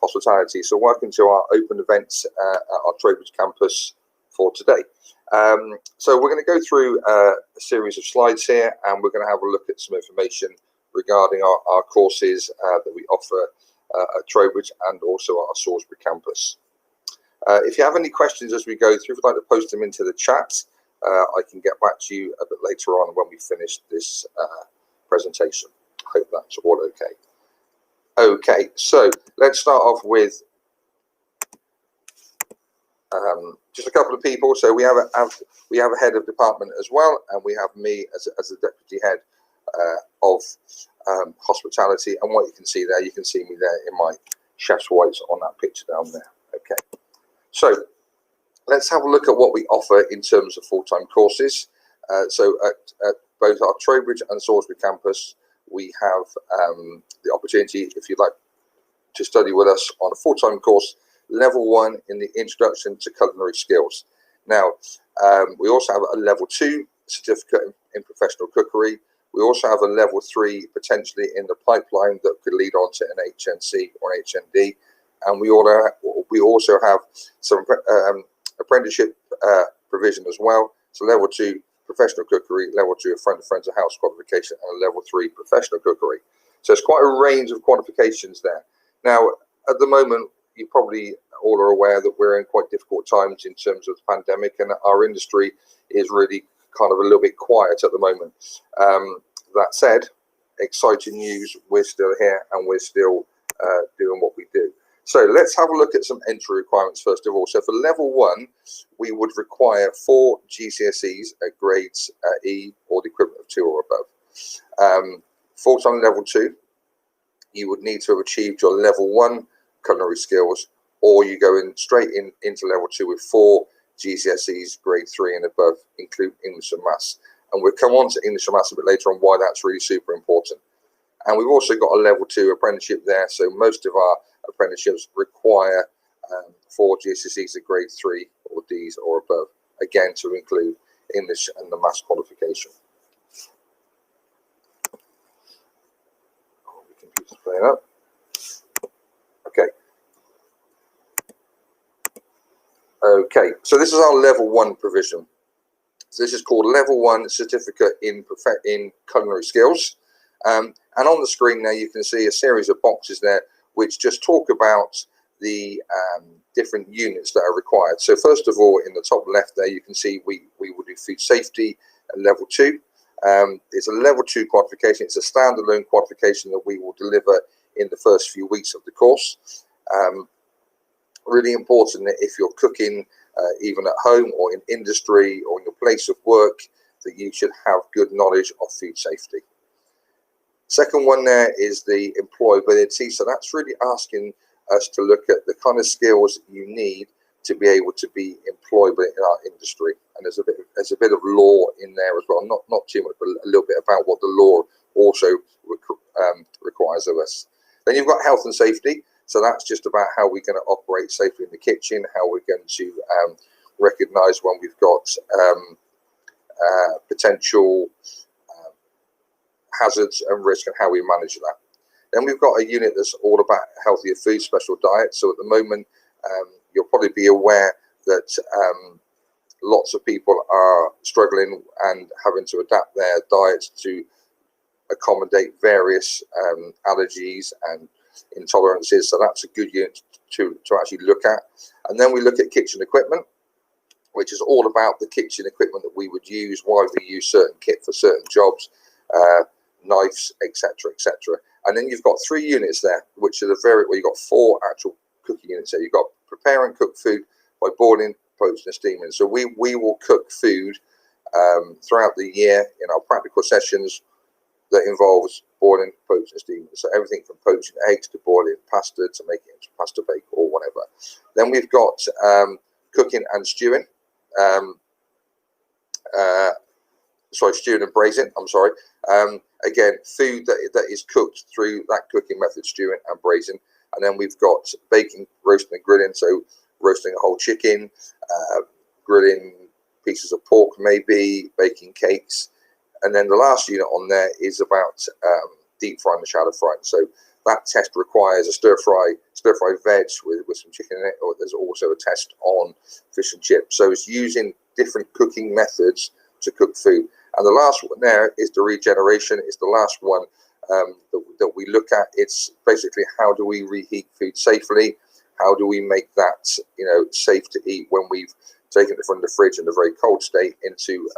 hospitality. So welcome to our open events at our Trowbridge campus for today. So we're going to go through a series of slides here, and we're going to have a look at some information regarding our courses that we offer at Trowbridge and also our Salisbury campus. If you have any questions as we go through, if you'd like to post them into the chat, I can get back to you a bit later on when we finish this presentation. I hope that's all okay. Okay, so let's start off with just a couple of people. So we have a head of department as well, and we have me as the deputy head of hospitality. And what you can see there, you can see me there in my chef's whites on that picture down there. Okay, so let's have a look at what we offer in terms of full-time courses. So at both our Trowbridge and Salisbury campus, we have the opportunity, if you'd like to study with us on a full-time course, level 1 in the introduction to culinary skills. Now, we also have a level 2 certificate in professional cookery. We also have a level 3 potentially in the pipeline that could lead on to an HNC or an HND. And we also have some apprenticeship provision as well. So level 2 professional cookery, level 2 a friend of friends of house qualification, and a level 3 professional cookery. So it's quite a range of qualifications there. Now, at the moment, you probably all are aware that we're in quite difficult times in terms of the pandemic, and our industry is really kind of a little bit quiet at the moment. That said, exciting news, we're still here and we're still doing what we do. So let's have a look at some entry requirements first of all. So for level 1, we would require 4 GCSEs at grades E or the equivalent of 2 or above. Full-time level 2, you would need to have achieved your level 1 culinary skills, or you go in straight into level 2 with 4 GCSEs grade 3 and above, include English and Maths. And we'll come on to English and Maths a bit later on why that's really super important. And we've also got a level 2 apprenticeship there, so most of our apprenticeships require 4 GCSEs at grade 3 or Ds or above, again to include English and the Maths qualification. Oh, the computer's playing up. Okay. Okay, so this is our level 1 provision. So this is called level 1 certificate in culinary skills. And on the screen now you can see a series of boxes there which just talk about the different units that are required. So first of all, in the top left there, you can see we will do food safety at level 2. It's a level 2 qualification. It's a standalone qualification that we will deliver in the first few weeks of the course. Really important that if you're cooking even at home or in industry or in your place of work, that you should have good knowledge of food safety. Second one there is the employability. So that's really asking us to look at the kind of skills you need to be able to be employable in our industry. And there's a bit of law in there as well. Not too much, but a little bit about what the law also requires of us. Then you've got health and safety. So that's just about how we're going to operate safely in the kitchen, how we're going to recognise when we've got potential hazards and risk and how we manage that. Then we've got a unit that's all about healthier food, special diet. So at the moment, you'll probably be aware that lots of people are struggling and having to adapt their diets to accommodate various allergies and intolerances. So that's a good unit to actually look at. And then we look at kitchen equipment, which is all about the kitchen equipment that we would use, why we use certain kit for certain jobs, knives, etc., etc. And then you've got 3 units there, which are you've got 4 actual cooking units there. You've got prepare and cook food by boiling, poaching and steaming. So we will cook food throughout the year in our practical sessions that involves boiling, poaching and steaming. So everything from poaching eggs to boiling pasta to making it into pasta bake or whatever. Then we've got cooking and stewing. Stewing and braising, I'm sorry. Again, food that is cooked through that cooking method, stewing and braising. And then we've got baking, roasting and grilling, so roasting a whole chicken, grilling pieces of pork maybe, baking cakes. And then the last unit on there is about deep frying and shallow frying. So that test requires a stir-fry veg with some chicken in it, or there's also a test on fish and chips. So it's using different cooking methods to cook food. And the last one there is the regeneration. It's the last one that we look at. It's basically, how do we reheat food safely? How do we make that, you know, safe to eat when we've taken it from the fridge in a very cold state into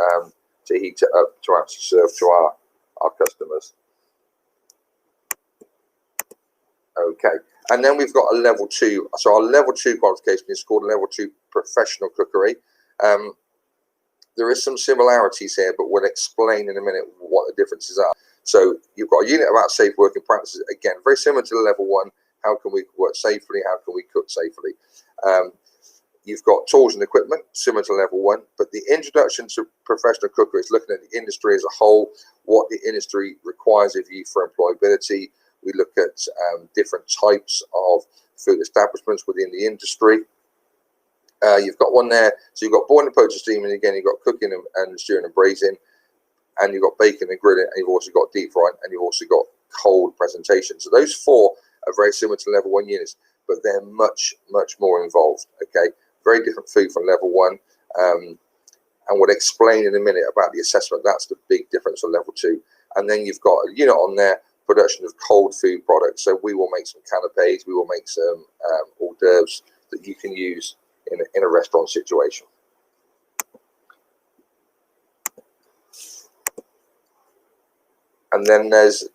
to heat it up to actually serve to our customers. Okay, and then we've got a level 2. So our level 2 qualification is called level 2 professional cookery. There is some similarities here, but we'll explain in a minute what the differences are. So you've got a unit about safe working practices. Again, very similar to the level 1. How can we work safely? How can we cook safely? You've got tools and equipment, similar to level 1, but the introduction to professional cookery is looking at the industry as a whole, what the industry requires of you for employability. We look at different types of food establishments within the industry. You've got one there, so you've got boiling, poaching, steaming, again you've got cooking and stewing and braising, and you've got baking and grilling, and you've also got deep frying, and you've also got cold presentation. So those 4 are very similar to level 1 units, but they're much more involved. Okay, very different food from level 1, and we'll explain in a minute about the assessment. That's the big difference from level 2. And then you've got a unit on there, production of cold food products. So we will make some canapes, we will make some hors d'oeuvres that you can use in a restaurant situation. And then there's,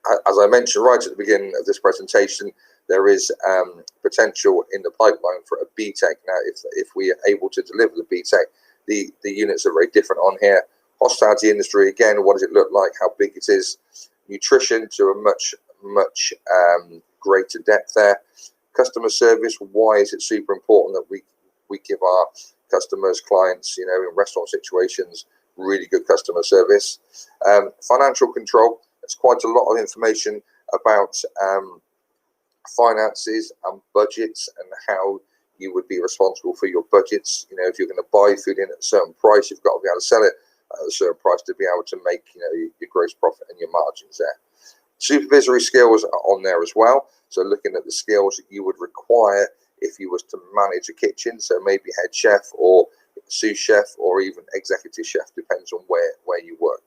as I mentioned right at the beginning of this presentation, there is potential in the pipeline for a BTEC. Now, if we are able to deliver the BTEC, the units are very different on here. Hospitality industry, again, what does it look like, how big it is. Nutrition to a much greater depth there. Customer service, why is it super important that we give our customers, clients, you know, in restaurant situations, really good customer service. Financial control, there's quite a lot of information about finances and budgets and how you would be responsible for your budgets. You know, if you're going to buy food in at a certain price, you've got to be able to sell it at a certain price to be able to make, you know, your gross profit and your margins there. Supervisory skills are on there as well. So looking at the skills that you would require if you was to manage a kitchen, so maybe head chef or sous chef or even executive chef, depends on where you work.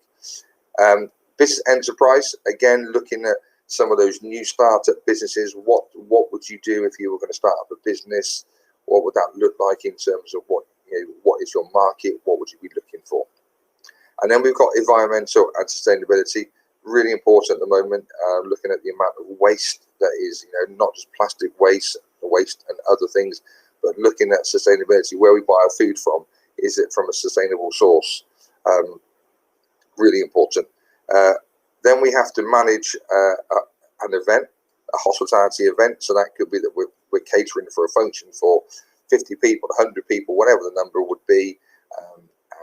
Business enterprise, again, looking at some of those new startup businesses. What would you do if you were going to start up a business? What would that look like in terms of what is your market? What would you be looking for? And then we've got environmental and sustainability, really important at the moment. Looking at the amount of waste that is, not just plastic waste and other things, but looking at sustainability, where we buy our food from. Is it from a sustainable source? Really important. Then we have to manage an event, a hospitality event. So that could be that we're catering for a function for 50 people, 100 people, whatever the number would be.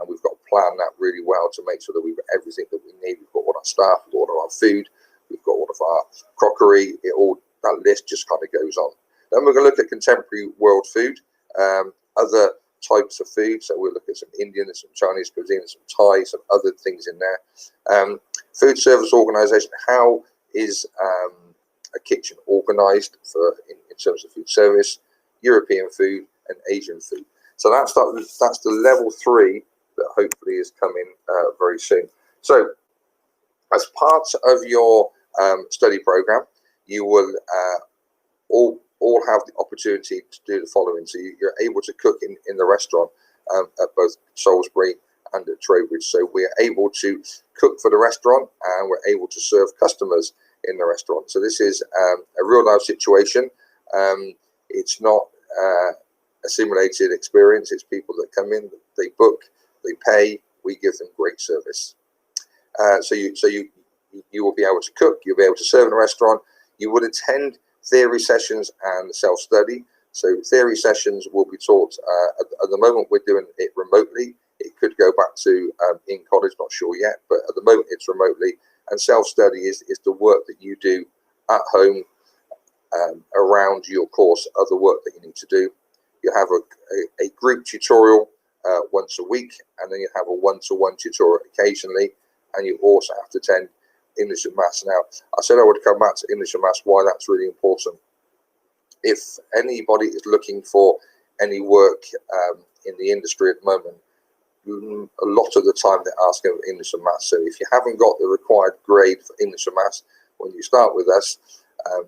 And we've got to plan that really well to make sure that we've got everything that we need. We've got all our staff, we've got all our food, we've got all of our crockery. That list just kind of goes on. Then we're going to look at contemporary world food, other types of food. So we'll look at some Indian and some Chinese cuisine, some Thai, some other things in there. Food service organisation, how is a kitchen organised in terms of food service, European food and Asian food. So that's the level 3 that hopefully is coming very soon. So as part of your study program, you will all have the opportunity to do the following. So you're able to cook in the restaurant at both Salisbury and at Trowbridge. So we're able to cook for the restaurant and we're able to serve customers in the restaurant. So this is a real life situation. It's not a simulated experience. It's people that come in, they book, they pay, we give them great service. So you will be able to cook, you'll be able to serve in a restaurant. You would attend theory sessions and self-study. So theory sessions will be taught, at the moment we're doing it remotely. It could go back to in college, not sure yet, but at the moment it's remotely. And self-study is the work that you do at home around your course, other work that you need to do. You have a group tutorial once a week, and then you have a one-to-one tutorial occasionally, and you also have to attend English and Maths. Now, I said I would come back to English and Maths, why that's really important. If anybody is looking for any work in the industry at the moment, a lot of the time they're asking for English and Maths. So if you haven't got the required grade for English and Maths when you start with us,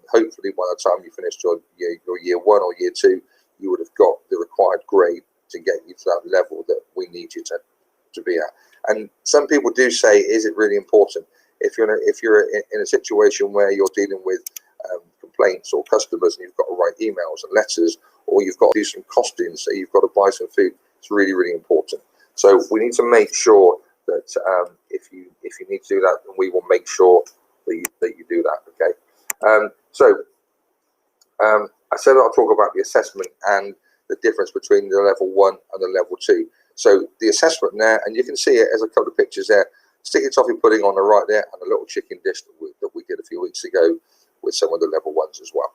hopefully by the time you finish your year 1 or year 2, you would have got the required grade to get you to that level that we need you to be at. And some people do say, is it really important? If you're in a situation where you're dealing with complaints or customers and you've got to write emails and letters, or you've got to do some costings, so you've got to buy some food, it's really, really important. So we need to make sure that if you need to do that, then we will make sure that you do that. Okay. I said I'll talk about the assessment and the difference between the level 1 and the level 2. So the assessment there, and you can see it as a couple of pictures there. Sticky toffee pudding on the right there, and a little chicken dish that we did a few weeks ago with some of the level 1s as well.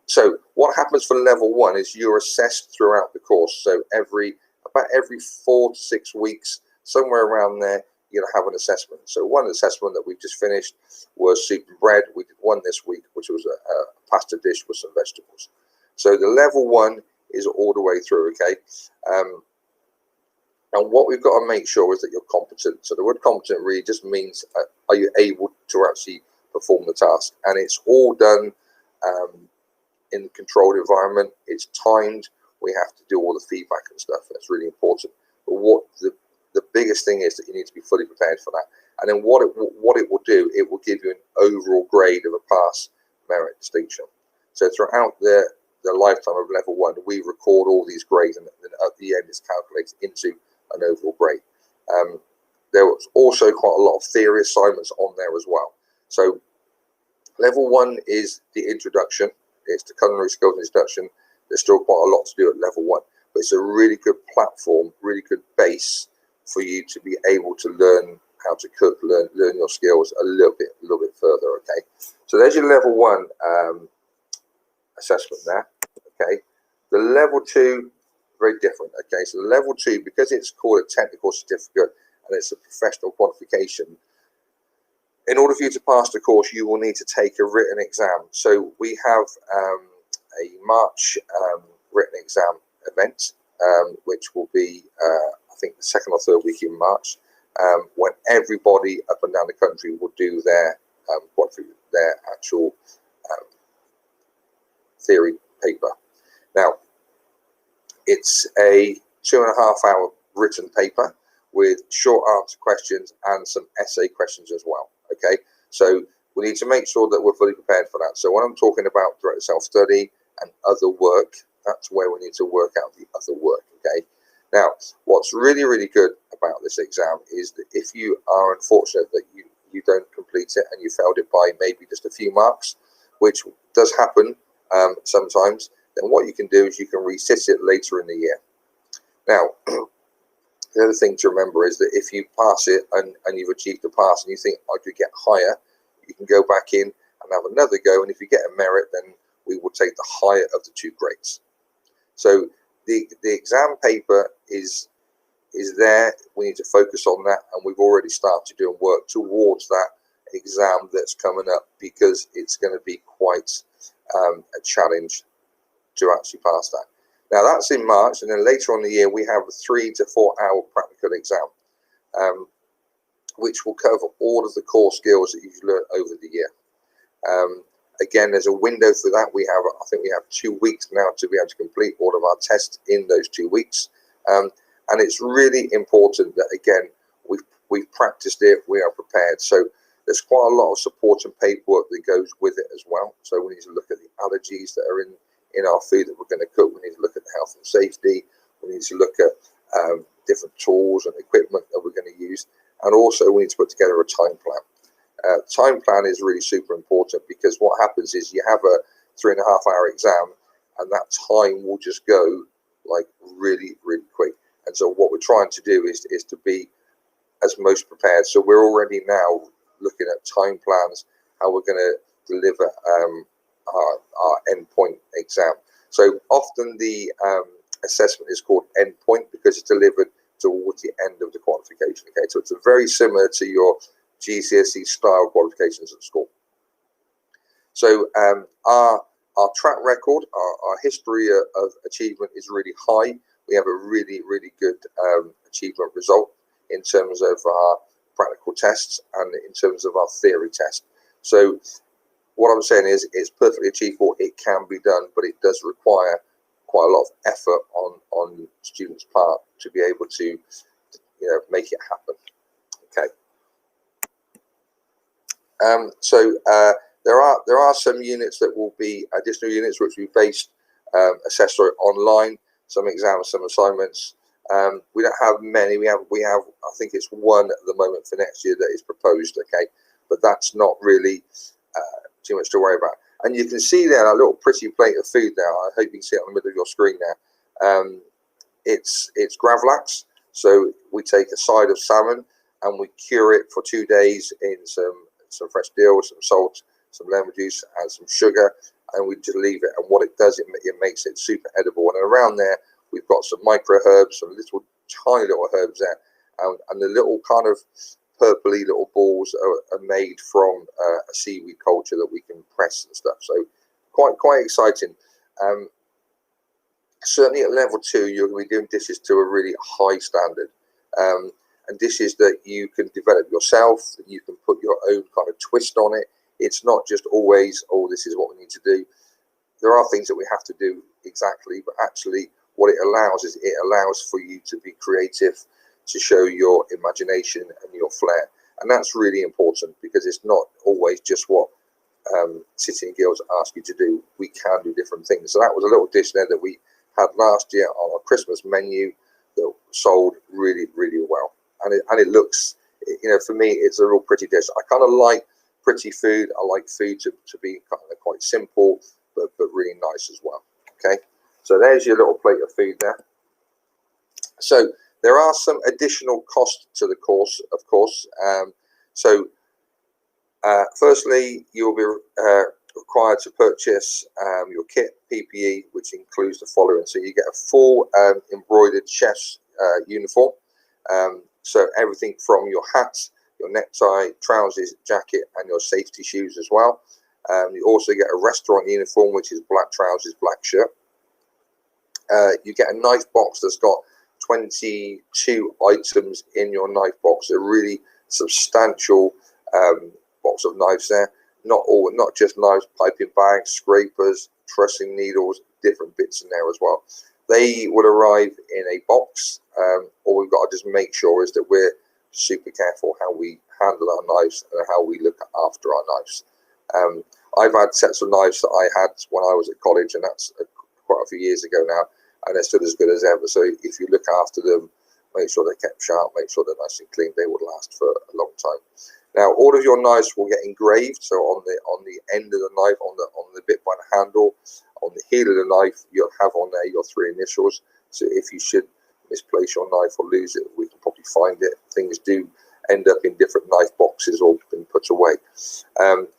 So what happens for level 1 is you're assessed throughout the course. So about every 4 to 6 weeks, somewhere around there, you'll have an assessment. So one assessment that we've just finished was soup and bread. We did one this week, which was a pasta dish with some vegetables. So the level 1 is all the way through, okay? And what we've got to make sure is that you're competent. So the word competent really just means, are you able to actually perform the task? And it's all done in a controlled environment. It's timed. We have to do all the feedback and stuff. That's really important. But what the biggest thing is that you need to be fully prepared for that. And then what it will do, it will give you an overall grade of a pass, merit, distinction. So throughout the lifetime of level 1, we record all these grades, and then at the end it's calculated into an overall grade. There was also quite a lot of theory assignments on there as well. So level 1 is the introduction. It's the culinary skills introduction. There's still quite a lot to do at level 1, but it's a really good platform, really good base for you to be able to learn how to cook, learn your skills a little bit further. Okay, so there's your level 1 assessment there. Okay, the level 2, very different. Okay, so the level 2, because it's called a technical certificate and it's a professional qualification, in order for you to pass the course, you will need to take a written exam. So we have a March written exam event, which will be, I think, the 2nd or 3rd week in March, when everybody up and down the country will do their actual theory paper. Now, it's a 2.5-hour written paper with short answer questions and some essay questions as well. Okay, so we need to make sure that we're fully prepared for that. So when I'm talking about direct self-study and other work, that's where we need to work out the other work. Okay, now what's really, really good about this exam is that if you are unfortunate that you don't complete it and you failed it by maybe just a few marks, which does happen sometimes, then what you can do is you can resit it later in the year. Now, the other thing to remember is that if you pass it and you've achieved a pass and you think I could get higher, you can go back in and have another go, and if you get a merit, then we will take the higher of the 2 grades. So the exam paper is there. We need to focus on that, and we've already started doing work towards that exam that's coming up, because it's going to be quite a challenge to actually pass that. Now that's in March, and then later on in the year we have a 3 to 4 hour practical exam, which will cover all of the core skills that you've learned over the year. Again, there's a window for that. I think we have 2 weeks now to be able to complete all of our tests in those 2 weeks, and it's really important that, again, we've practiced it, we are prepared. So there's quite a lot of support and paperwork that goes with it as well. So we need to look at the allergies that are in our food that we're going to cook. We need to look at the health and safety. We need to look at different tools and equipment that we're going to use. And also we need to put together a time plan. Time plan is really super important, because what happens is you have a 3.5 hour exam, and that time will just go like really, really quick. And so what we're trying to do is to be as most prepared. So we're already now looking at time plans, how we're going to deliver our endpoint exam. So often the assessment is called endpoint because it's delivered towards the end of the qualification. Okay, so it's very similar to your GCSE style qualifications at school. So our track record, our history of achievement is really high. We have a really, really good achievement result in terms of our practical tests and in terms of our theory test. So what I'm saying is it's perfectly achievable. It can be done, but it does require quite a lot of effort on students' part to be able to, make it happen. Okay. So there are some units that will be additional units which we based assessed online. Some exams, some assignments. We don't have many. We have. I think it's one at the moment for next year that is proposed. Okay, but that's not really too much to worry about. And you can see there a little pretty plate of food there. I hope you can see it on the middle of your screen there. It's gravlax. So we take a side of salmon and we cure it for 2 days in some fresh dill, some salt, some lemon juice, and some sugar, and we just leave it. And what it does, it makes it super edible. And around there, we've got some micro herbs, some little tiny little herbs there, and the little kind of purpley little balls are made from a seaweed culture that we can press and stuff. So quite exciting. Certainly at level 2, you're going to be doing dishes to a really high standard, and dishes that you can develop yourself, that you can put your own kind of twist on it. It's not just always, oh, this is what we need to do. There are things that we have to do exactly, but actually what it allows is it allows for you to be creative, to show your imagination and your flair. And that's really important, because it's not always just what City & Guilds ask you to do. We can do different things. So that was a little dish there that we had last year on our Christmas menu that sold really, really well. And it looks, for me, it's a real pretty dish. I kind of like pretty food. I like food to be kind of quite simple, but really nice as well. Okay, so there's your little plate of food there. So there are some additional costs to the course, of course. Firstly, you'll be required to purchase your kit, PPE, which includes the following. So you get a full embroidered chef's uniform. So everything from your hat, your necktie, trousers, jacket, and your safety shoes as well. You also get a restaurant uniform, which is black trousers, black shirt. You get a knife box that's got 22 items in your knife box. A really substantial box of knives there. Not just knives, piping bags, scrapers, trussing needles, different bits in there as well. They will arrive in a box. All we've got to just make sure is that we're super careful how we handle our knives and how we look after our knives. I've had sets of knives that I had when I was at college, and that's quite a few years ago now, and they're still as good as ever. So if you look after them, make sure they're kept sharp, make sure they're nice and clean, they will last for a long time. Now, all of your knives will get engraved. So on the end of the knife, on the bit by the handle, on the heel of the knife, you'll have on there your 3 initials. So if you should misplace your knife or lose it, we can probably find it. Things do end up in different knife boxes or been put away.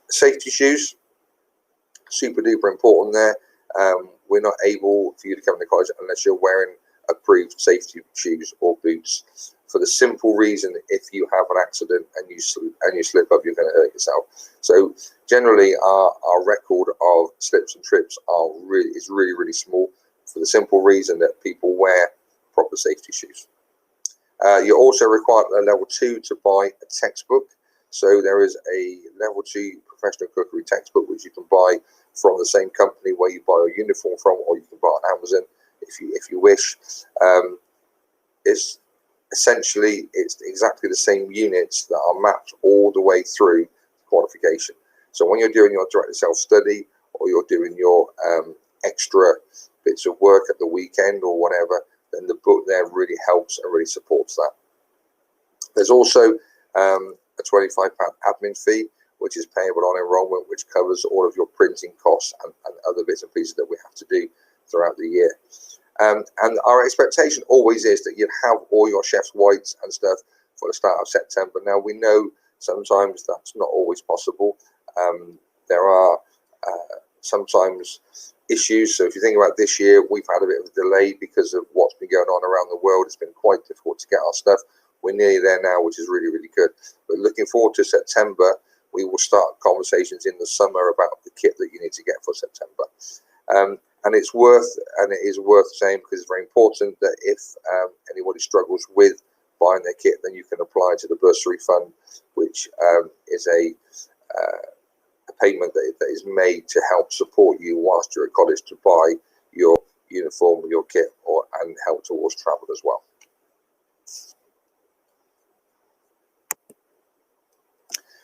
Safety shoes, super duper important there. We're not able for you to come to college unless you're wearing approved safety shoes or boots, for the simple reason, if you have an accident and you slip up, you're going to hurt yourself. So generally our record of slips and trips is really, really small, for the simple reason that people wear proper safety shoes. You're also required at level 2 to buy a textbook. So there is a level 2 professional cookery textbook which you can buy from the same company where you buy your uniform from, or you can buy on Amazon if you wish. It's essentially exactly the same units that are mapped all the way through qualification. So when you're doing your direct self-study, or you're doing your extra bits of work at the weekend or whatever, then the book there really helps and really supports that. There's also a £25 admin fee, which is payable on enrolment, which covers all of your printing costs and other bits and pieces that we have to do throughout the year. And our expectation always is that you'd have all your chef's whites and stuff for the start of September. Now, we know sometimes that's not always possible. There are sometimes issues. So if you think about this year, we've had a bit of a delay because of what's been going on around the world. It's been quite difficult to get our stuff. we're nearly there now, which is really, really good. But looking forward to September, we will start conversations in the summer about the kit that you need to get for September. And it is worth saying, because it's very important, that if anybody struggles with buying their kit, then you can apply to the bursary fund, which is a payment that is made to help support you whilst you're at college to buy your uniform, your kit, and help towards travel as well.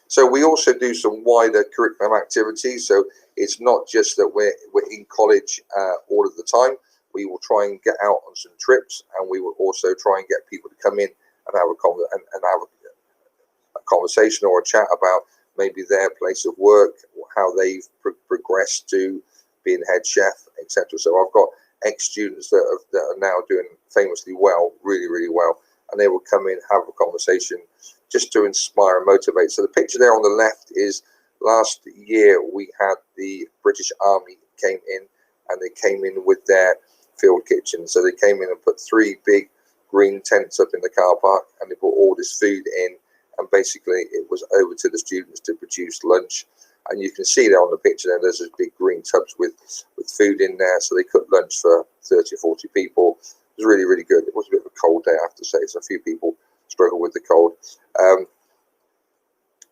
So we also do some wider curriculum activities. So it's not just that we're in college all of the time. We will try and get out on some trips, and we will also try and get people to come in and have a conversation or a chat about maybe their place of work, how they've progressed to being head chef, etc. So I've got ex-students that are now doing famously well, really, really well, and they will come in, have a conversation, just to inspire and motivate. So the picture there on the left is last year we had the British Army came in, and they came in with their field kitchen. So they came in and put 3 big green tents up in the car park, and they put all this food in, and basically it was over to the students to produce lunch. And you can see there on the picture there's those big green tubs with food in there. So they cooked lunch for 30 or 40 people. It was really, really good. It was a bit of a cold day, I have to say, so a few people struggle with the cold.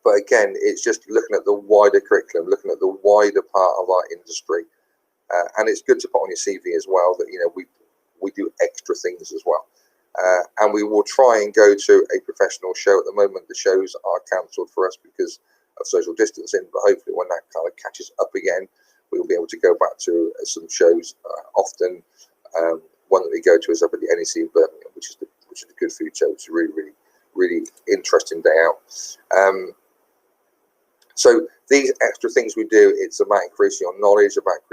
But again, it's just looking at the wider curriculum, looking at the wider part of our industry. And it's good to put on your CV as well that, you know, we do extra things as well. And we will try and go to a professional show. At the moment, the shows are cancelled for us because of social distancing, but hopefully when that kind of catches up again, we will be able to go back to some shows. Often, one that we go to is up at the NEC in Birmingham, which is a good food show. It's a really, really, really interesting day out. So these extra things we do, it's about increasing your knowledge, about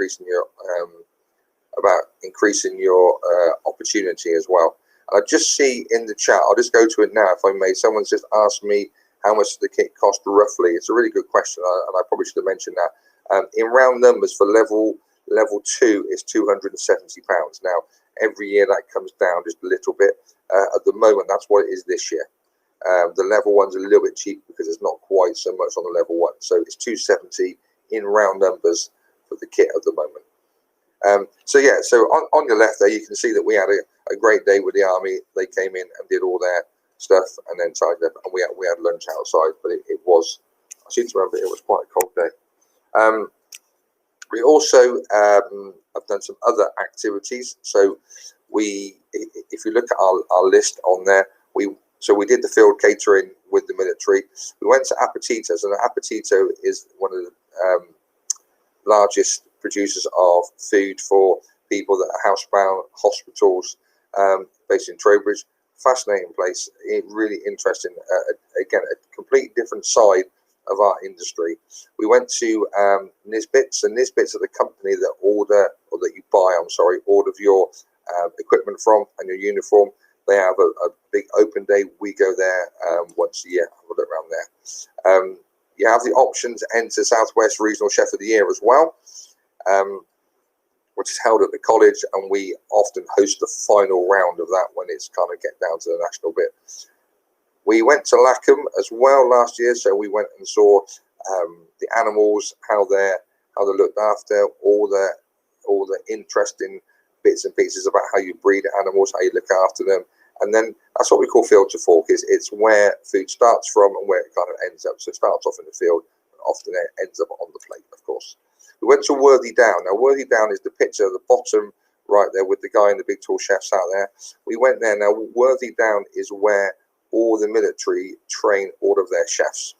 increasing your opportunity as well. I just see in the chat, I'll just go to it now if I may. Someone's just asked me how much does the kit cost roughly. It's a really good question, and I probably should have mentioned that. In round numbers for level 2 is £270. Now every year that comes down just a little bit. At the moment, that's what it is this year. The level 1's a little bit cheap because it's not quite so much on the level 1. So it's £270 in round numbers for the kit at the moment. So yeah, so on your left there, you can see that we had a great day with the army. They came in and did all their stuff and then tidied up, and we had lunch outside. But it was, I seem to remember, it was quite a cold day. We also have done some other activities. So if you look at our list on there, we did the field catering with the military. We went to Appetitos, and Appetito is one of the largest producers of food for people that are housebound, hospitals, based in Trowbridge. Fascinating place, really interesting. Again, a complete different side of our industry. We went to Nisbets, and Nisbets are the company that order your equipment from and your uniform. They have a big open day. We go there once a year. Have a look around there. You have the option to enter Southwest Regional Chef of the Year as well, which is held at the college, and we often host the final round of that when it's kind of get down to the national bit. We went to Lackham as well last year, so we went and saw the animals, how they're looked after, all the interesting bits and pieces about how you breed animals, how you look after them. And then that's what we call field to fork. It's where food starts from and where it kind of ends up. So it starts off in the field, and often it ends up on the plate, of course. We went to Worthy Down. Now, Worthy Down is the picture at the bottom right there with the guy and the big tall chefs out there. We went there. Now, Worthy Down is where all the military train all of their chefs.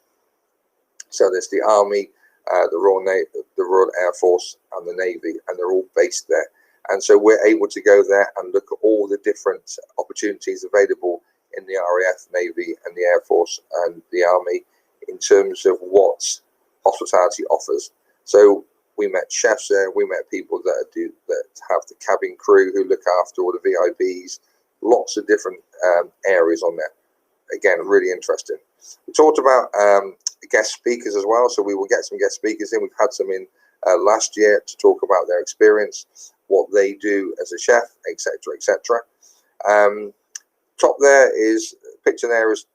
So there's the Army, the Royal Navy, the Royal Air Force, and the Navy, and they're all based there. And so we're able to go there and look at all the different opportunities available in the RAF, Navy, and the Air Force and the Army in terms of what hospitality offers. So we met chefs there. We met people that have the cabin crew who look after all the VIPs. Lots of different areas on there. Again, really interesting. We talked about guest speakers as well. So we will get some guest speakers in. We've had some in last year to talk about their experience, what they do as a chef, etc., etc. Top there is picture there is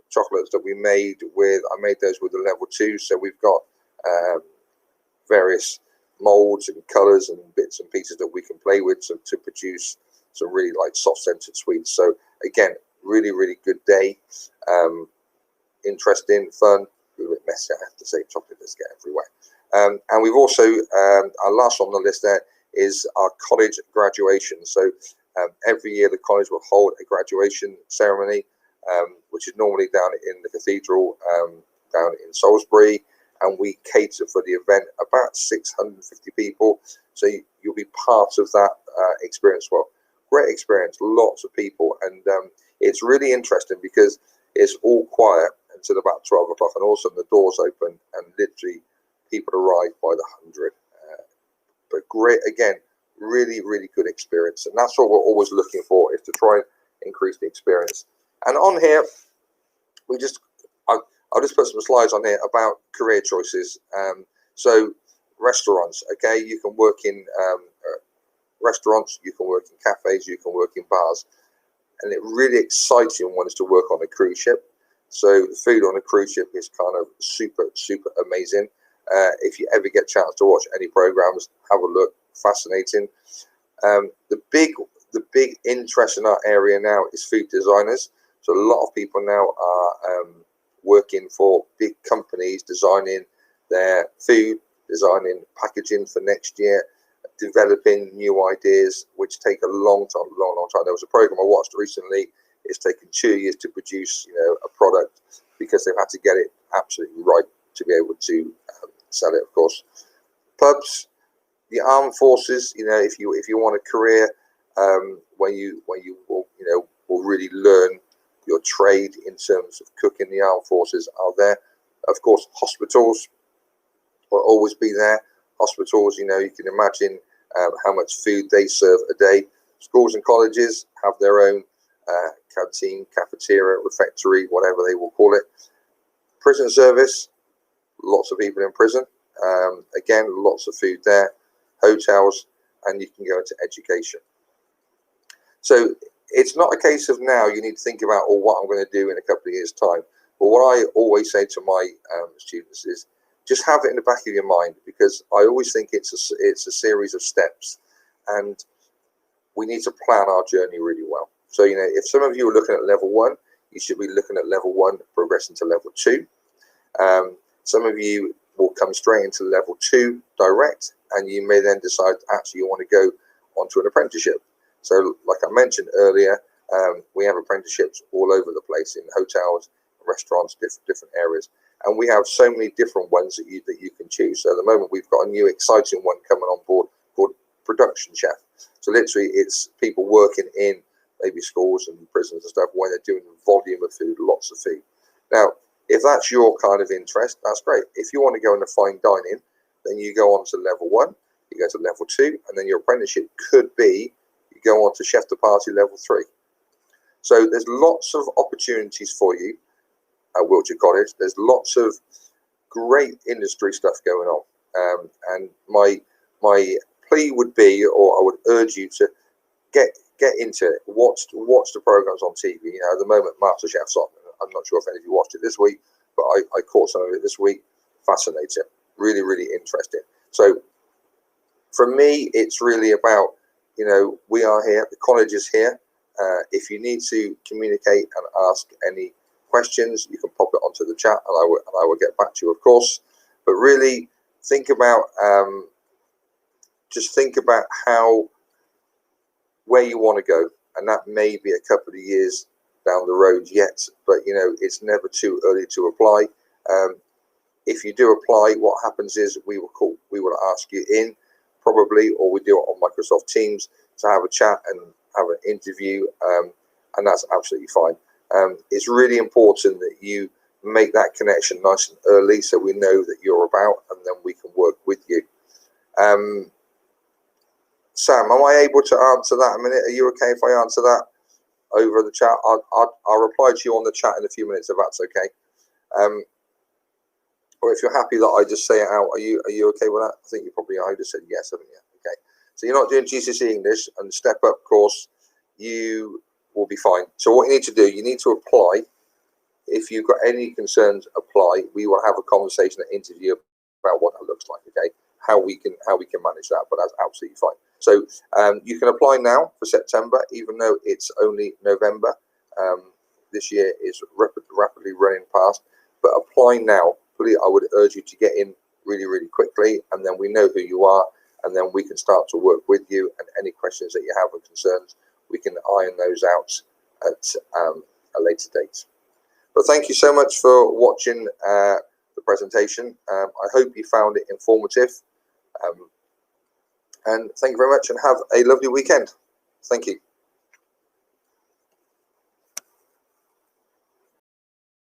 chocolates that we made with. I made those with the level 2, so we've got various molds and colors and bits and pieces that we can play with to produce some really like soft scented sweets. So again, really good day. Interesting, fun, a little bit messy, I have to say. Chocolate does get everywhere. And we've also, our last on the list there is our college graduation. So every year the college will hold a graduation ceremony, which is normally down in the cathedral down in Salisbury, and we cater for the event about 650 people. So you'll be part of that experience. Well, great experience, lots of people, and it's really interesting because it's all quiet until about 12 o'clock, and all of a sudden the doors open and literally people arrive by the 100. But great, again, really good experience, and that's what we're always looking for, is to try and increase the experience. And on here, I'll just put some slides on here about career choices. So restaurants, okay, you can work in restaurants, you can work in cafes, you can work in bars, and the really exciting one is to work on a cruise ship. So the food on a cruise ship is kind of super amazing. If you ever get a chance to watch any programs, have a look. Fascinating. The big interest in our area now is food designers. So a lot of people now are working for big companies, designing their food, designing packaging for next year, developing new ideas, which take a long time. There was a program I watched recently. It's taken 2 years to produce, a product, because they've had to get it absolutely right to be able to sell it. Of course, pubs, the armed forces. If you want a career where you will really learn your trade in terms of cooking, the armed forces are there. Of course, hospitals will always be there. Hospitals, you can imagine how much food they serve a day. Schools and colleges have their own canteen, cafeteria, refectory, whatever they will call it. Prison service, lots of people in prison. Again, lots of food there. Hotels, and you can go into education. So it's not a case of now you need to think about, what I'm going to do in a couple of years' time. But what I always say to my students is, just have it in the back of your mind, because I always think it's a series of steps, and we need to plan our journey really well. So, if some of you are looking at level 1, you should be looking at level 1, progressing to level 2. Some of you will come straight into level 2 direct, and you may then decide actually you want to go onto an apprenticeship. So, like I mentioned earlier, we have apprenticeships all over the place, in hotels, restaurants, different areas. And we have so many different ones that you can choose. So at the moment, we've got a new exciting one coming on board called production chef. So literally, it's people working in maybe schools and prisons and stuff, when they're doing volume of food, lots of food. Now, if that's your kind of interest, that's great. If you want to go into fine dining, then you go on to level 1, you go to level 2, and then your apprenticeship could be, you go on to chef de partie level 3. So there's lots of opportunities for you at Wiltshire College. There's lots of great industry stuff going on, and my plea would be, or I would urge you to get into it. Watch the programs on TV. At the moment, MasterChef's on. I'm not sure if any of you watched it this week, but I caught some of it this week. Fascinating, really interesting. So for me, it's really about, we are here, the college is here. If you need to communicate and ask any questions, you can pop it onto the chat, and I will get back to you, of course. But really think about, just think about where you want to go, and that may be a couple of years down the road yet, but it's never too early to apply. If you do apply, what happens is we will ask you in, probably, or we do it on Microsoft Teams to have a chat and have an interview, and that's absolutely fine. It's really important that you make that connection nice and early, so we know that you're about, and then we can work with you. Sam, am I able to answer that a minute? Are you okay if I answer that over the chat? I'll reply to you on the chat in a few minutes, if that's okay. Or if you're happy that I just say it out, are you okay with that? I think you probably are. You just said yes, haven't you? Okay. So you're not doing GCSE English and Step Up course. You will be fine. So what you need to do, you need to apply. If you've got any concerns, apply. We will have a conversation and interview about what that looks like, okay? How we can manage that, but that's absolutely fine. So you can apply now for September, even though it's only November. This year is rapidly running past, but apply now. Please, I would urge you to get in really, really quickly, and then we know who you are, and then we can start to work with you, and any questions that you have and concerns, we can iron those out at a later date. But thank you so much for watching the presentation. I hope you found it informative. And thank you very much, and have a lovely weekend. Thank you.